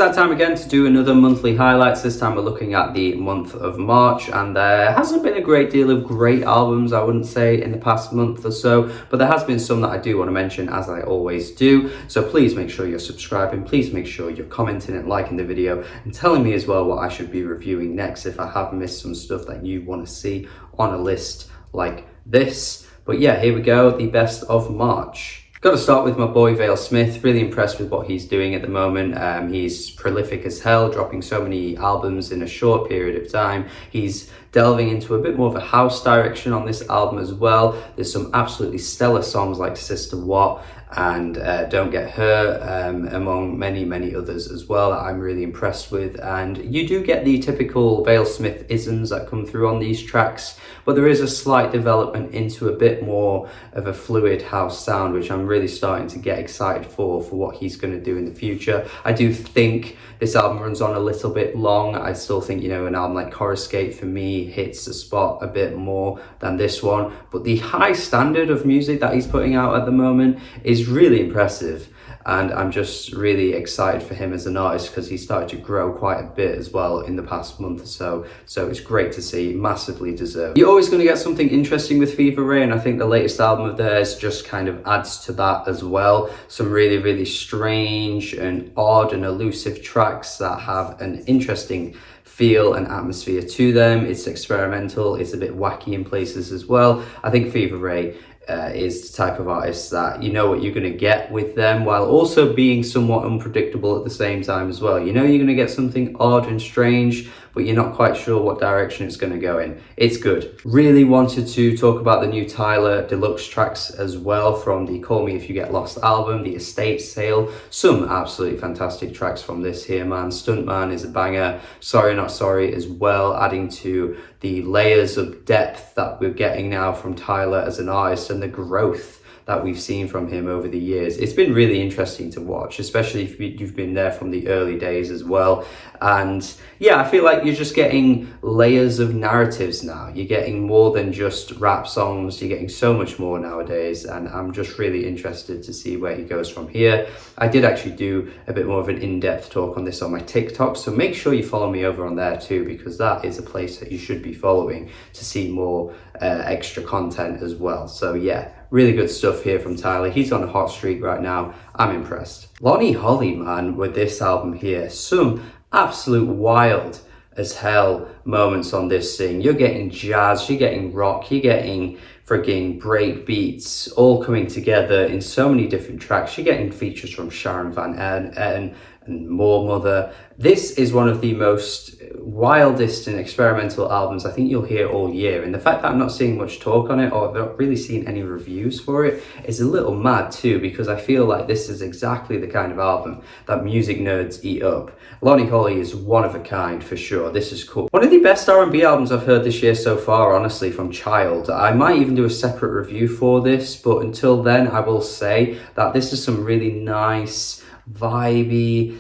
that time again to do another monthly highlights. This time we're looking at the month of March, and there hasn't been a great deal of great albums, I wouldn't say, in the past month or so, but there has been some that I do want to mention, as I always do. So please make sure you're subscribing, please make sure you're commenting and liking the video, and telling me as well what I should be reviewing next if I have missed some stuff that you want to see on a list like this. But yeah, here we go, the best of March. Got to start with my boy Vale-Smith. Really impressed with what he's doing at the moment. He's prolific as hell, dropping so many albums in a short period of time. He's delving into a bit more of a house direction on this album as well. There's some absolutely stellar songs like Sister What and Don't Get Hurt, among many others as well that I'm really impressed with. And you do get the typical Vale-Smith isms that come through on these tracks, but there is a slight development into a bit more of a fluid house sound, which I'm really starting to get excited for what he's going to do in the future. I do think this album runs on a little bit long. I still think, you know, an album like Coruscate for me hits the spot a bit more than this one, but the high standard of music that he's putting out at the moment is really impressive, and I'm just really excited for him as an artist because he started to grow quite a bit as well in the past month or so. So it's great to see, massively deserved. You're always going to get something interesting with Fever Ray, and I think the latest album of theirs just kind of adds to that as well. Some really strange and odd and elusive tracks that have an interesting feel and atmosphere to them. It's experimental, it's a bit wacky in places as well. I think Fever Ray is the type of artist that you know what you're going to get with them, while also being somewhat unpredictable at the same time as well. You know you're going to get something odd and strange, but you're not quite sure what direction it's going to go in. It's good. Really wanted to talk about the new Tyler Deluxe tracks as well from the Call Me If You Get Lost album, the Estate Sale. Some absolutely fantastic tracks from this here, man. Stuntman is a banger. Sorry Not Sorry as well, adding to the layers of depth that we're getting now from Tyler as an artist and the growth that we've seen from him over the years. It's been really interesting to watch, especially if you've been there from the early days as well. And yeah, I feel like you're just getting layers of narratives now. You're getting more than just rap songs. You're getting so much more nowadays, and I'm just really interested to see where he goes from here. I did actually do a bit more of an in-depth talk on this on my TikTok, so make sure you follow me over on there too, because that is a place that you should be following to see more extra content as well. So yeah, really good stuff here from Tyler. He's on a hot streak right now. I'm impressed. Lonnie Holley, man, with this album here. Some absolute wild as hell moments on this thing. You're getting jazz, you're getting rock, you're getting frigging break beats all coming together in so many different tracks. You're getting features from Sharon Van Etten and More Mother. This is one of the most wildest and experimental albums I think you'll hear all year, and the fact that I'm not seeing much talk on it, or I've not really seen any reviews for it, is a little mad too, because I feel like this is exactly the kind of album that music nerds eat up. Lonnie Holley is one of a kind for sure. This is cool. One of the best R&B albums I've heard this year so far, honestly, from Chiiild. I might even do a separate review for this, but until then I will say that this is some really nice, vibey,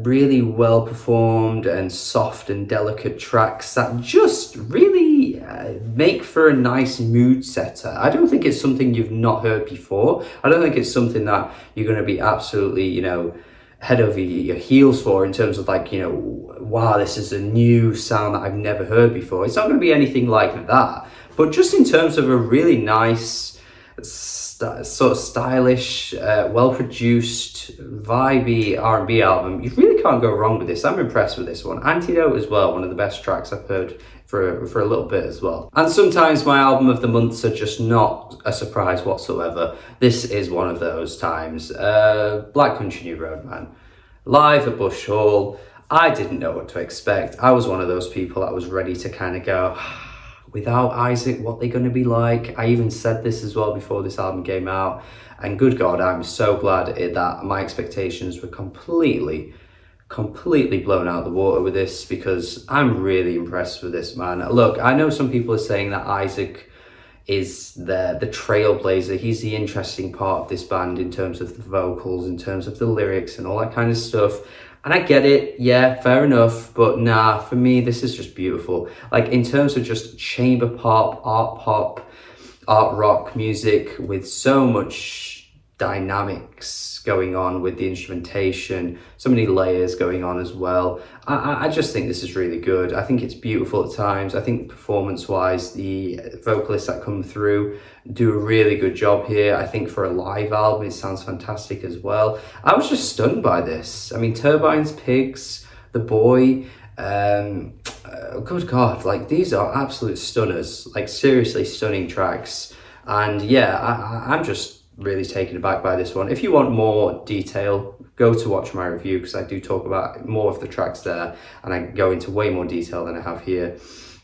really well performed and soft and delicate tracks that just really make for a nice mood setter. I don't think it's something you've not heard before. I don't think it's something that you're going to be absolutely, you know, head over your heels for, in terms of like, you know, wow, this is a new sound that I've never heard before. It's not going to be anything like that, but just in terms of a really nice, sort of stylish, well-produced, vibey R&B album, you really can't go wrong with this. I'm impressed with this one. Antidote as well, one of the best tracks I've heard for a little bit as well. And sometimes my album of the months are just not a surprise whatsoever. This is one of those times. Black Country New Road, man. Live at Bush Hall. I didn't know what to expect. I was one of those people that was ready to kind of go, without Isaac, what they're going to be like. I even said this as well before this album came out, and good God, I'm so glad that my expectations were completely blown out of the water with this, because I'm really impressed with this, man. Look, I know some people are saying that Isaac is the trailblazer. He's the interesting part of this band in terms of the vocals, in terms of the lyrics and all that kind of stuff. And I get it, yeah, fair enough, but nah, for me, this is just beautiful. Like, in terms of just chamber pop, art rock music with so much dynamics going on with the instrumentation, so many layers going on as well. I just think this is really good. I think it's beautiful at times. I think performance-wise, the vocalists that come through do a really good job here. I think for a live album, it sounds fantastic as well. I was just stunned by this. I mean, Turbines, Pigs, The Boy, good God, like these are absolute stunners, like seriously stunning tracks. And yeah, I'm just really taken aback by this one. If you want more detail, go to watch my review, because I do talk about more of the tracks there and I go into way more detail than I have here.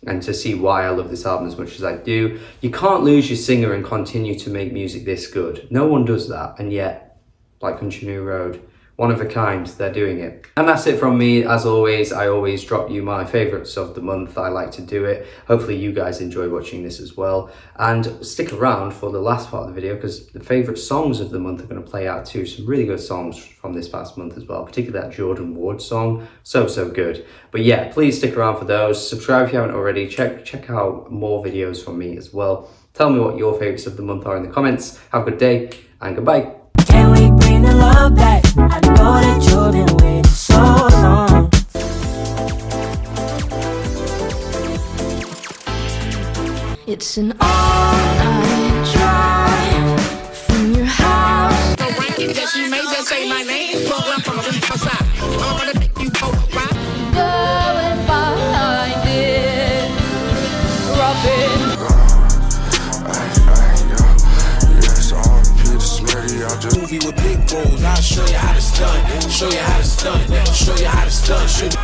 And to see why I love this album as much as I do, you can't lose your singer and continue to make music this good. No one does that, and yet, like Country New Road, one of a kind, they're doing it. And that's it from me. As always, I always drop you my favourites of the month. I like to do it. Hopefully you guys enjoy watching this as well. And stick around for the last part of the video, because the favourite songs of the month are going to play out too. Some really good songs from this past month as well, particularly that Jordan Ward song. So good. But yeah, please stick around for those. Subscribe if you haven't already. Check out more videos from me as well. Tell me what your favourites of the month are in the comments. Have a good day and goodbye. Can we bring the love back? I know that you've been waiting so long. It's an all-night drive from your house. The ranking that she made, just say my name. Program from the outside. I'm gonna make you go right. Going behind it, Robin. Movie with big roles, I'll show you how to stunt, show you how to stunt, show you how to stunt.